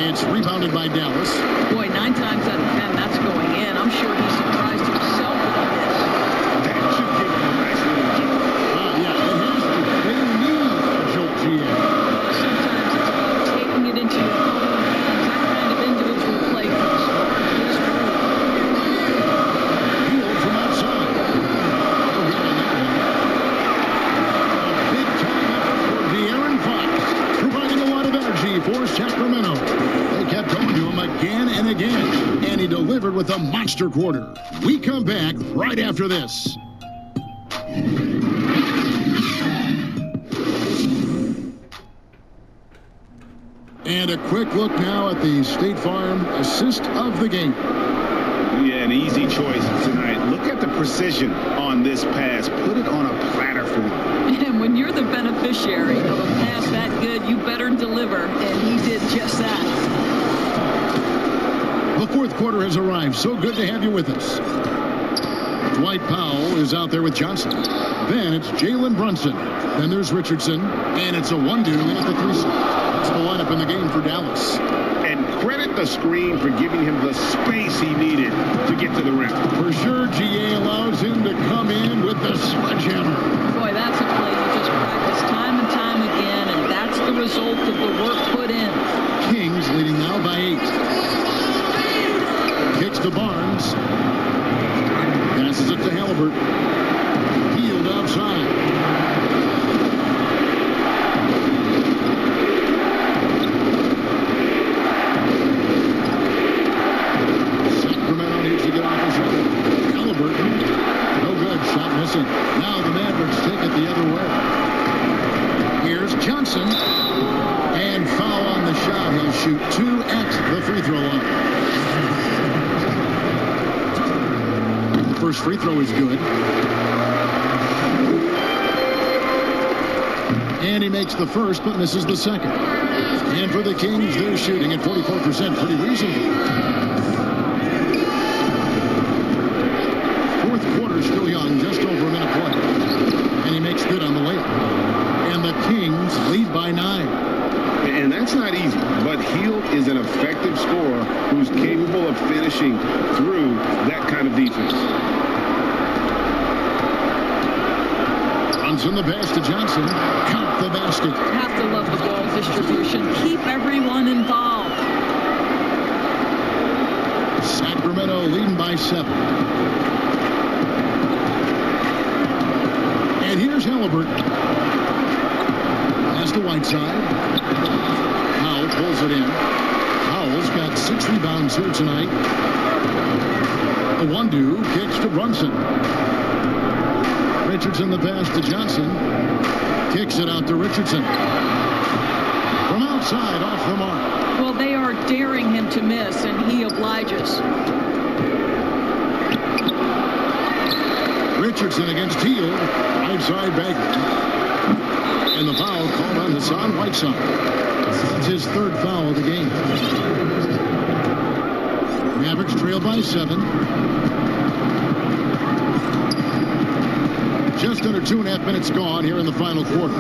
It's rebounded by Dallas. Boy, 9 times out of 10, that's going in. I'm sure he's surprised himself with this. That should give him a nice little jolt. Yeah, it has to. They need a jolt, GA. Sometimes it's about taking it into your own hands. That kind of individual play comes from his move. Field from outside. Oh, yeah, on that one. A big time effort for DeAaron Fox, providing a lot of energy for Sacramento. They kept going to him again and again, and he delivered with a monster quarter. We come back right after this. And a quick look now at the State Farm assist of the game. Yeah, an easy choice tonight. Look at the precision on this pass. Put it on a platter for him. And when you're the beneficiary of a pass that good, you better deliver, and he did just that. The fourth quarter has arrived. So good to have you with us. Dwight Powell is out there with Johnson. Then it's Jalen Brunson. Then there's Richardson. And it's a 1-2 in at the 3 slot. That's the lineup in the game for Dallas. And credit the screen for giving him the space he needed to get to the rim. For sure, GA allows him to come in with the sledgehammer. Boy, that's a play you just practice time and time again, and that's the result of the work put in. Kings leading now by 8. Kicks to Barnes. Passes it to Halliburton. Field outside. Sacramento needs to get off his rhythm. Halliburton. No good. Shot missing. Now the Mavericks take it the other way. Here's Johnson. And foul on the shot. He'll shoot 2 at the free throw line. First free throw is good. And he makes the first, but misses the second. And for the Kings, they're shooting at 44%, pretty reasonable. Fourth quarter still young, just over a minute play. And he makes good on the layup. And the Kings lead by 9. And that's not easy, but Hield is an effective scorer who's capable of finishing through that kind of defense. Brunson the pass to Johnson. Count the basket. Have to love the ball distribution. Keep everyone involved. Sacramento leading by 7. And here's Halliburton. Pass to Whiteside. Powell pulls it in. Powell's got 6 rebounds here tonight. A 1-2 kicks to Brunson. Richardson the pass to Johnson. Kicks it out to Richardson. From outside, off the mark. Well, they are daring him to miss, and he obliges. Richardson against Hield. Right side Bagley. And the foul called on Hassan Whiteside. That's his 3rd foul of the game. Mavericks trail by 7. Just under 2.5 minutes gone here in the final quarter.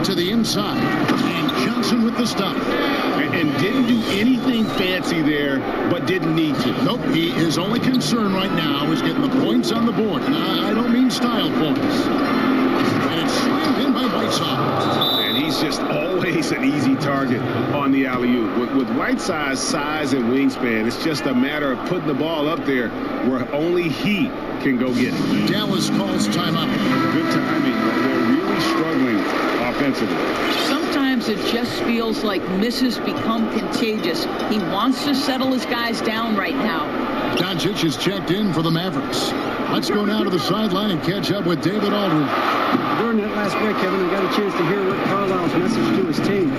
To the inside. And Johnson with the stop. And didn't do anything fancy there, but didn't need to. Nope, his only concern right now is getting the points on the board. And I don't mean style points. And it's slammed in by Whiteside. And he's just always an easy target on the alley-oop. With Whiteside's size and wingspan, it's just a matter of putting the ball up there where only he can go get it. Dallas calls timeout. Good timing. They're really struggling offensively. Sometimes it just feels like misses become contagious. He wants to settle his guys down right now. Doncic is checked in for the Mavericks. Let's go now to the sideline and catch up with David Aldridge. During that last break, Kevin, I got a chance to hear Rick Carlisle's message to his team.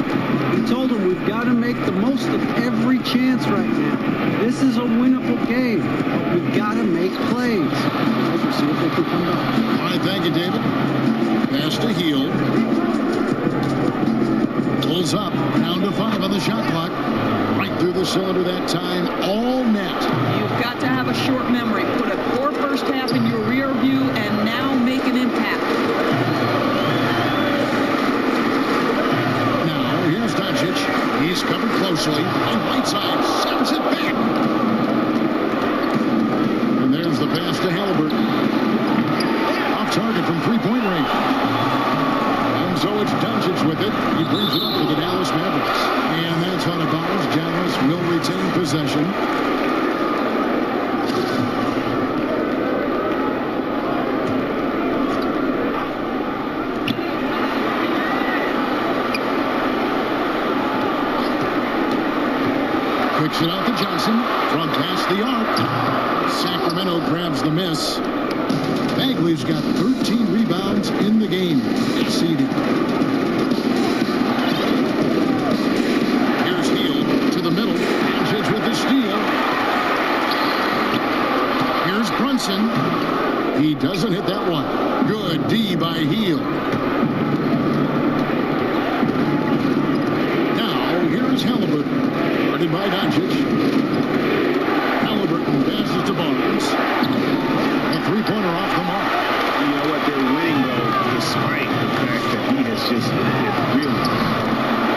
He told them we've got to make the most of every chance right now. This is a winnable game, but we've got to make plays. We'll see if they can come back. All right, thank you, David. Pass to Hield. Pulls up. Down to 5 on the shot clock. Right through the cylinder that time. All net. You've got to have a short memory. Put a poor first half in your rear view and now make an impact. Now, here's Doncic. He's covered closely. On right side. Sends it back. And there's the pass to Halliburton. Off target from three-point range. And so it's Doncic with it. He brings it up to the Dallas Mavericks. And that's out of bounds. Dallas will retain possession. Kicks it out to Johnson from past the arc. Sacramento grabs the miss. Bagley's got 13 rebounds in the game. Exceeding. Here's Hield to the middle. Doncic with the steal. Here's Brunson. He doesn't hit that one. Good D by Hield. Now here's Halliburton. Guarded by Doncic. Halliburton passes to Barnes. A three-pointer off the mark. You know what? They're winning, though, despite the fact that he has just been really.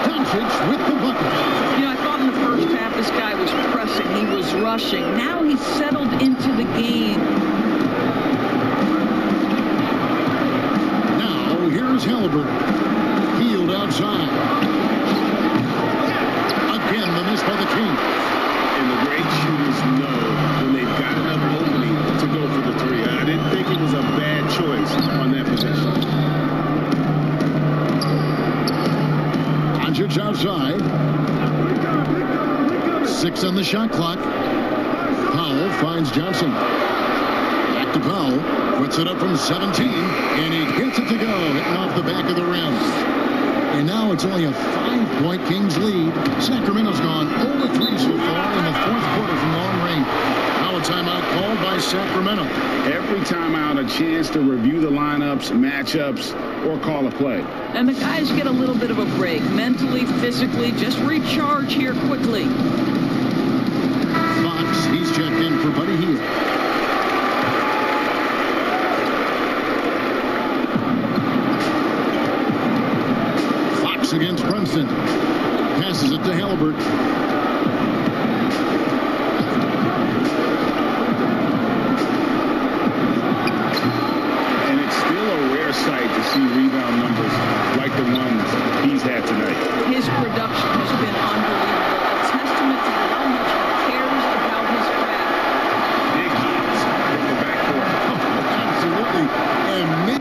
Doncic with the bucket. You know, I thought in the first half this guy was pressing. He was rushing. Now he's settled into the game. Now here's Halliburton. Hield outside. Again, the miss by the King. And the great shooters know when they've got enough opening to go for the three. I didn't think it was a bad choice on that possession. Doncic outside. 6 on the shot clock. Powell finds Johnson. Back to Powell. Puts it up from 17. And he gets it to go. Hitting off the back of the rim. And now it's only a 5-point Kings lead. Sacramento's gone 0-3 so far in the fourth quarter from long range. Now a timeout called by Sacramento. Every timeout, a chance to review the lineups, matchups, or call a play. And the guys get a little bit of a break. Mentally, physically, just recharge here quickly. Fox, he's checked in for Buddy Hield. Against Brunson. Passes it to Halliburton. And it's still a rare sight to see rebound numbers like the ones he's had tonight. His production has been unbelievable. A testament to how much he cares about his craft. Big hits from the backcourt. Oh, absolutely. And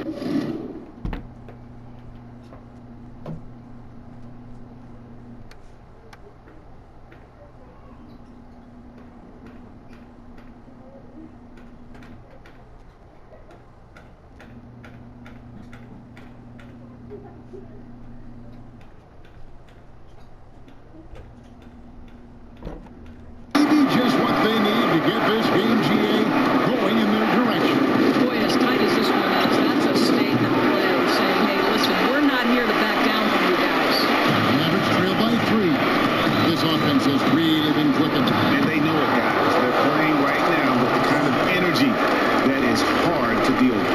just what they need to get this game, GA, going in their direction. Boy, as tight as this one is, that's a statement play saying, hey, listen, we're not here to back down from you guys. Mavericks trail by 3. This offense has really been clicking. And they know it, guys. They're playing right now with the kind of energy that is hard to deal with.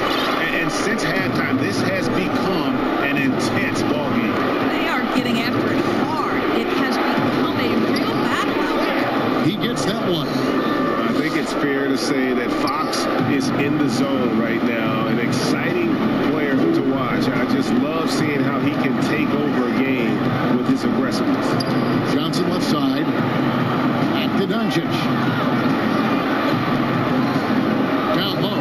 And since halftime, this has become an intense ballgame. They are getting after it hard. It has become a real battle out there. He gets that one. I think it's fair to say that Fox is in the zone right now. An exciting player to watch. I just love seeing how he can take over a game with his aggressiveness. Johnson left side. Back to Doncic. Down low.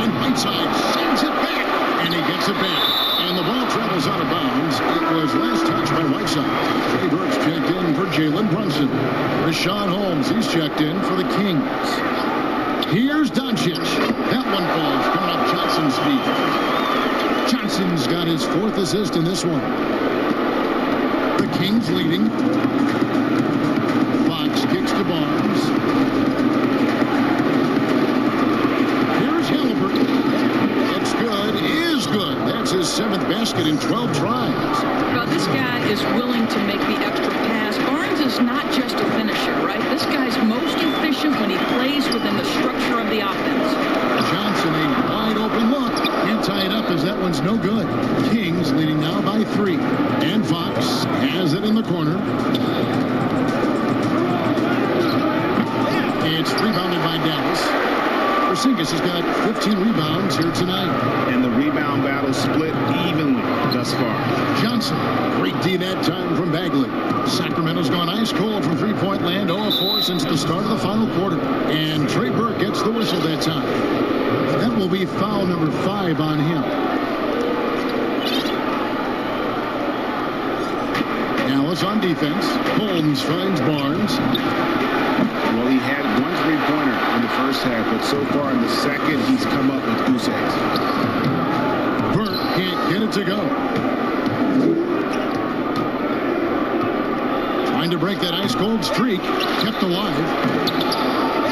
On right side. Sends it back. And he gets it back. And the ball travels out of bounds. It was last touched by Whiteside. Trey Burks checked in for Jalen Brunson. Rashawn Holmes, he's checked in for the Kings. Here's Doncic. That one falls. Coming up Johnson's feet. Johnson's got his 4th assist in this one. The Kings leading. Fox kicks to Barnes. Here's Halliburton. It's good. most efficient when he plays within the structure of the offense. Johnson, a wide open look. Can't tie it up as that one's no good. Kings leading now by 3. And Fox has it in the corner. It's rebounded by Dallas. Porzingis has got 15 rebounds here tonight. And the rebound battle split evenly thus far. Johnson, great D that time from Bagley. Sacramento's gone ice cold from three-point land, 0-4 since the start of the final quarter. And Trey Burke gets the whistle that time. That will be foul number 5 on him. Dallas on defense. Holmes finds Barnes. Well, he had one three-pointer in the first half, but so far in the second, he's come up with goose eggs. Burke can't get it to go. Trying to break that ice-cold streak. Kept alive.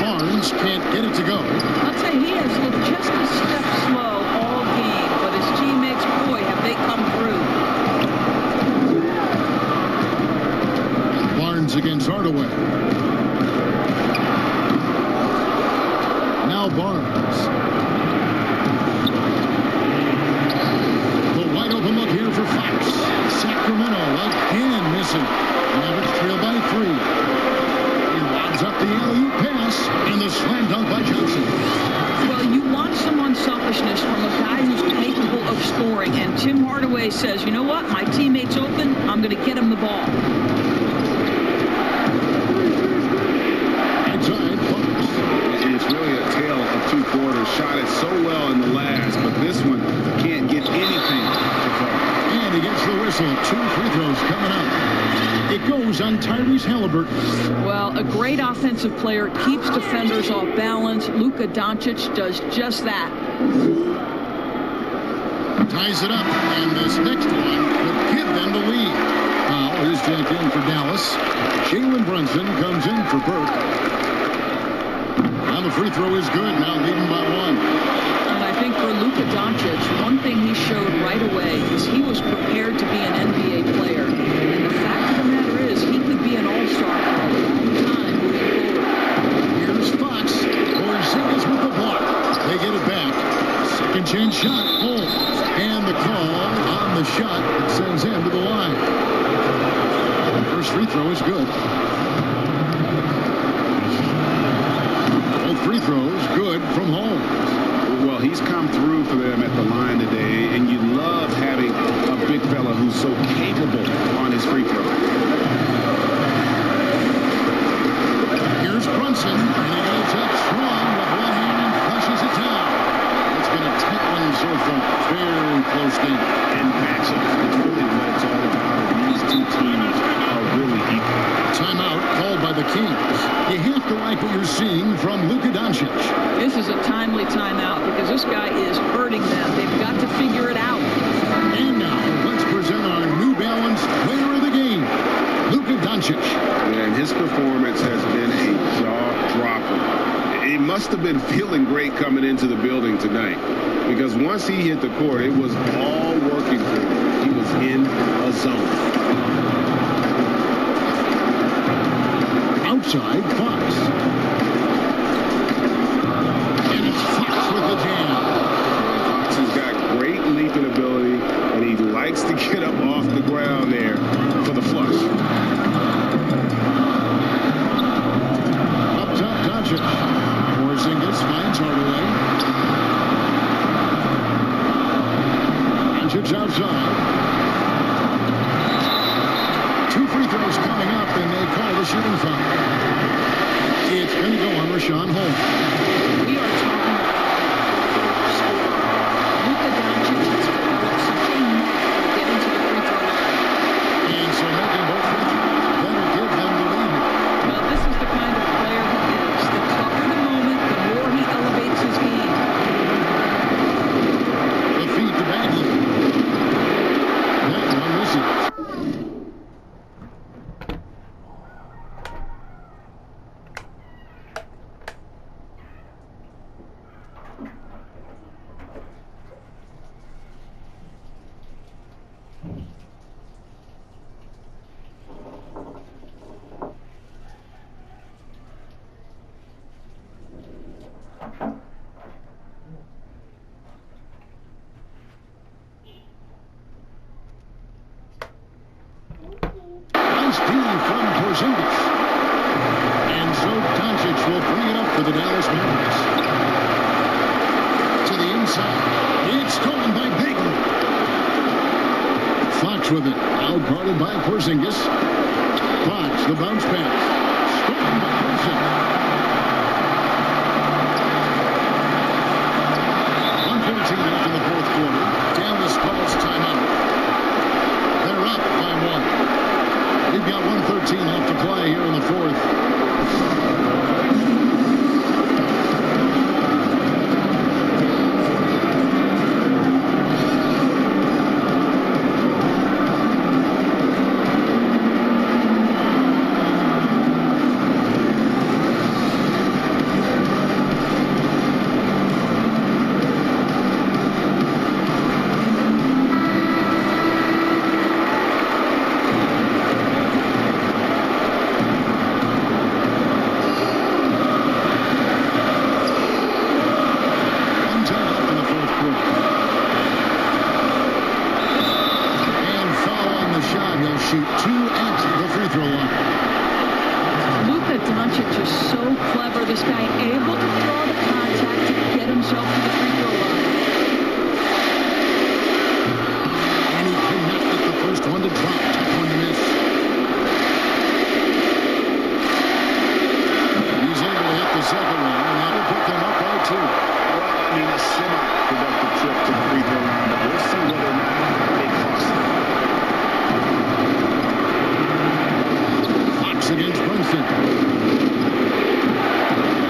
Barnes can't get it to go. I'll tell you, he has looked just a step slow all game, but his teammates, boy, have they come through. Barnes against Hardaway. Now Barnes. The wide open look here for Fox. Sacramento again missing. Mavericks trail by 3. He lobs up the alley-oop pass and the slam dunk by Johnson. Well, you want some unselfishness from a guy who's capable of scoring, and Tim Hardaway says, you know what, my teammate's open, I'm going to get him the ball. Outside Fox. It's really a tale of 2 quarters. Shot it so well in the last, but this one can't get anything to fall. And he gets the whistle. 2 free throws coming up. It goes on Tyrese Halliburton. Well, a great offensive player keeps defenders off balance. Luka Doncic does just that. Ties it up, and this next one could give them the lead. Foul is jacked in for Dallas. Jalen Brunson comes in for Burke. Now the free throw is good. Now leading by 1. And I think for Luka Doncic, one thing he showed right away is he was prepared to be an NBA player. And the fact of the matter is, he could be an all-star for a long time moving forward. Here's Fox. Porzingis with the block. They get it back. Second chance shot. Holmes. And the call on the shot sends him to the line. First free throw is good. Both free throws good from Holmes. Well, he's come through for them at the line today, and you love having a big fella who's so capable on his free throw. Here's Brunson, and he goes up strong with one hand and flushes it down. It's been a tight one so far. Very close game. And matchups, it's really what it's all about. These 2 teams are really equal. Timeout called by the Kings. You have to like what you're seeing from Luka Doncic. This is a timely timeout because this guy is hurting them. They've got to figure it out. And now, let's present our New Balance player of the game, Luka Doncic. And his performance has been a jaw-dropper. He must have been feeling great coming into the building tonight, because once he hit the court, it was all working for him. He was in a zone. Outside Fox. And it's Fox with the jam. Fox has got great leaping ability, and he likes to get up off the ground there for the flush. Up top, Doncic. Porzingis finds Hardaway. Doncic outside. 2 free throws coming up, and they call the shooting foul. It's going to go on Rashawn Holmes. We are talking about scorer. Luka Doncic has developed such a knack for getting to the free throw line. And so making both free throws better give them the lead. Well, this is the kind of player he is. The tougher the moment, the more he elevates his game. The feed to Bagley. That one misses. will bring it up for the Dallas Mavericks. To the inside. It's stolen by Bagley. Fox with it. Out guarded by Porzingis. Fox, the bounce back. Stolen by Brunson. 1:14 left in the fourth quarter. Dallas calls timeout. They're up by 1. We've got 1:13 left to play here in the fourth. Against Brunson.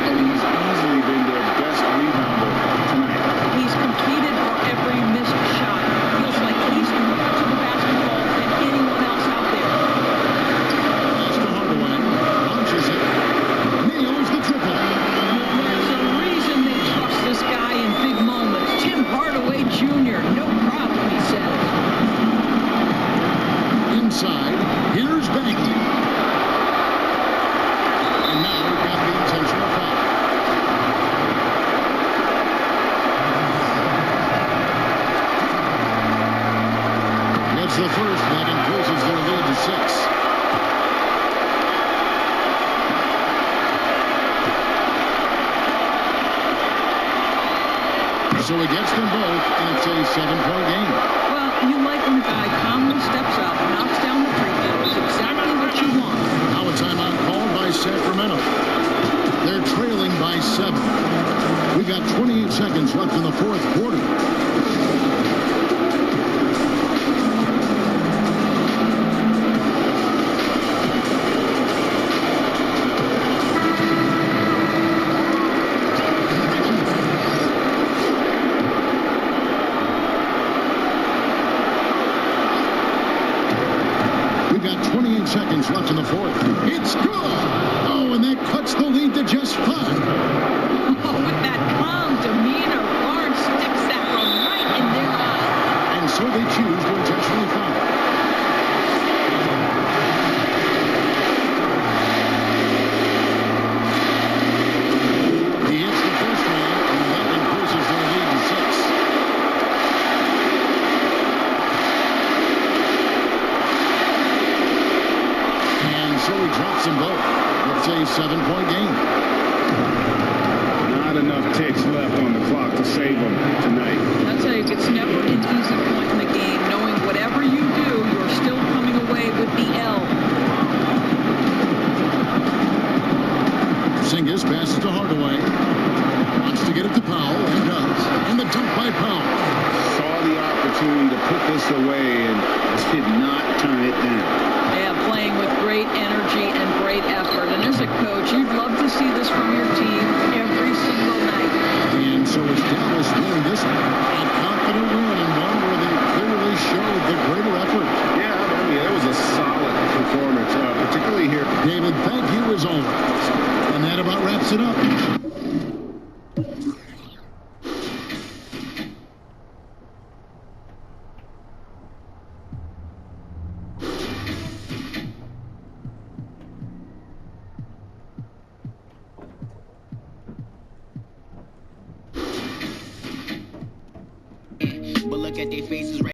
And he's easily been their best rebounder tonight. He's competed for every missed shot. Feels like he's more to the basketball than anyone else out there. Pass to Hardaway. Launches it. Nails the triple. There's a reason they trust this guy in big moments. Tim Hardaway Jr. No problem, he says. Inside. Here's Bagley. And now we've got the intentional foul. It's the first that increases their lead to 6. So he gets them both, and it's a 7-point game. Well, you like when a guy calmly steps up, knocks down the free throws, exactly what you want. Now a timeout called by Sacramento. They're trailing by 7. We got 28 seconds left in the fourth quarter. We've got 28 seconds left in the fourth. It's good! Oh, and that cuts the lead to just 5. Oh, with that calm demeanor, Barnes sticks that one right in their eye. And so they choose to intentionally foul. He hits the first one, and that increases their lead to 6. And so he drops them both. It's a 7-point game. Not enough ticks left on the clock to save them tonight. I'll tell you, it's never an easy point in the game, knowing whatever you do, you're still coming away with the L. Porzingis passes to Hardaway. Wants to get it to Powell, and does. And the dunk by Powell. Saw the opportunity to put this away and did not turn it down. Yeah, playing with great energy and great effort. And as a coach, you'd love to see this from your team every single night. And so it's Dallas winning this one. A confident win, and one where they clearly showed the greater effort. Yeah, I mean, it was a solid performance, particularly here. David, thank you as always. And that about wraps it up. But look at their faces right